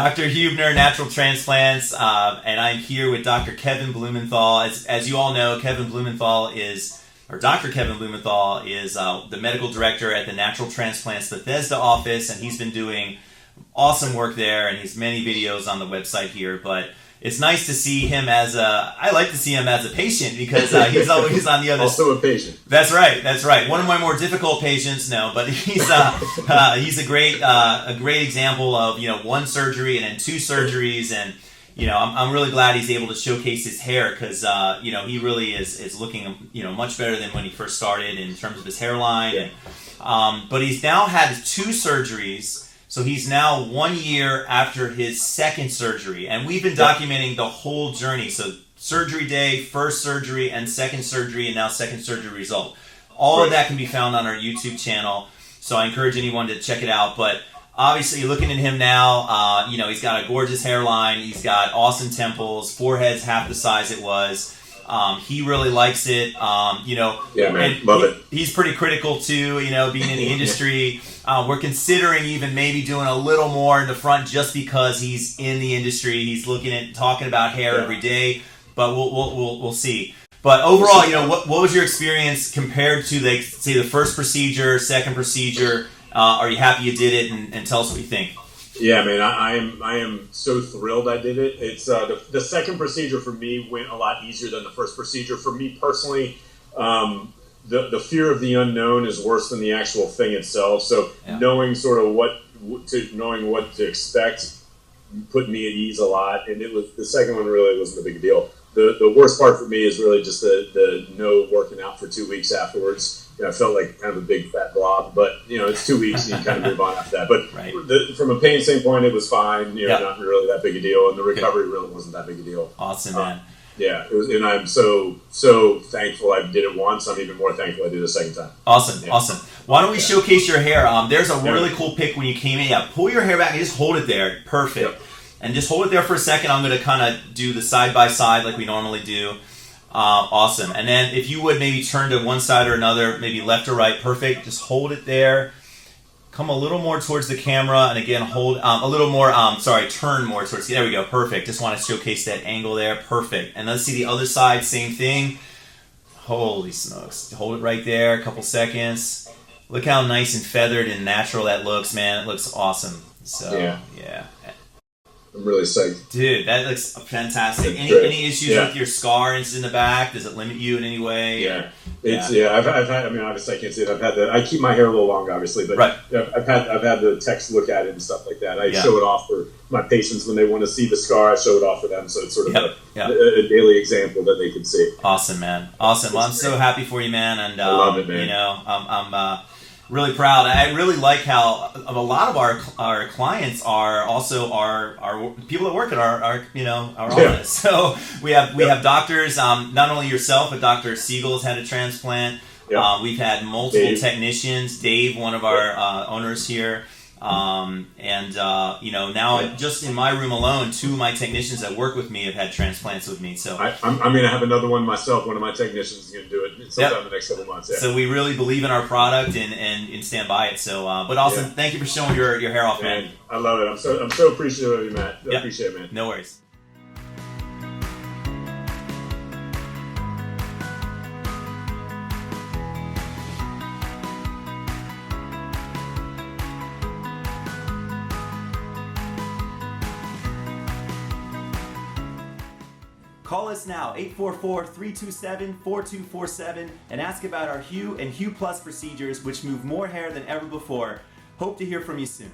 Dr. Huebner, Natural Transplants, and I'm here with Dr. Kevin Blumenthal. As you all know, Dr. Kevin Blumenthal is the medical director at the Natural Transplants Bethesda office, and he's been doing awesome work there, and he's many videos on the website here, but it's nice to see him I like to see him as a patient because he's always on the other side. Also a patient. That's right. One of my more difficult patients, no, but he's a great example of, one surgery and then two surgeries, and, I'm really glad he's able to showcase his hair because, he really is looking, much better than when he first started in terms of his hairline. Yeah. And, but he's now had two surgeries. So he's now 1 year after his second surgery, and we've been documenting the whole journey. So surgery day, first surgery, and second surgery, and now second surgery result. All of that can be found on our YouTube channel, so I encourage anyone to check it out. But obviously, looking at him now, he's got a gorgeous hairline, he's got awesome temples, forehead's half the size it was. He really likes it, Yeah, man, love it. He's pretty critical too, being in the industry. We're considering even maybe doing a little more in the front just because he's in the industry. He's talking about hair every day, but we'll see. But overall, what was your experience compared to, say, the first procedure, second procedure? Are you happy you did it? And tell us what you think. Yeah, man, I am so thrilled I did it. It's the second procedure for me went a lot easier than the first procedure. For me personally, the fear of the unknown is worse than the actual thing itself. So knowing sort of what to expect put me at ease a lot. And it was the second one really wasn't a big deal. The worst part for me is really just the no working out for 2 weeks afterwards. I felt like kind of a big fat blob, but it's 2 weeks and you kind of move on after that. But from a pain standpoint, it was fine. Not really that big a deal, and the recovery really wasn't that big a deal. Awesome, man. Yeah, it was, and I'm so thankful I did it once. I'm even more thankful I did it a second time. Awesome. Why don't we showcase your hair? There's a really cool pic when you came in. Yeah, pull your hair back and just hold it there. Perfect. Yep. And just hold it there for a second. I'm going to kind of do the side by side like we normally do. Awesome. And then if you would maybe turn to one side or another, maybe left or right, perfect. Just hold it there. Come a little more towards the camera, and again, hold a little more, turn more towards, there we go, perfect. Just want to showcase that angle there, perfect. And let's see the other side, same thing. Holy smokes. Hold it right there, a couple seconds. Look how nice and feathered and natural that looks, man. It looks awesome. So, yeah. I'm really psyched. Dude, that looks fantastic. Any issues with your scar in the back? Does it limit you in any way? I've had. I mean, obviously, I can't say it. I keep my hair a little long, obviously, but I've had the techs look at it and stuff like that. I show it off for my patients when they want to see the scar. I show it off for them, so it's sort of a daily example that they can see. Awesome, man. Awesome. Well, I'm so happy for you, man. And I love it, man. I'm really proud. I really like how a lot of our clients are also our people that work at our office. So we have doctors. Not only yourself, but Dr. Siegel's had a transplant. We've had multiple technicians. Dave, one of our owners here. Now just in my room alone, 2 of my technicians that work with me have had transplants with me. So I'm going to have another one myself. One of my technicians is going to do it sometime in the next couple months. Yeah. So we really believe in our product and stand by it. So, but also thank you for showing your hair off, man. I love it. I'm so appreciative of you, Matt. I appreciate it, man. No worries. Call us now, 844-327-4247, and ask about our Hue and Hue Plus procedures, which move more hair than ever before. Hope to hear from you soon.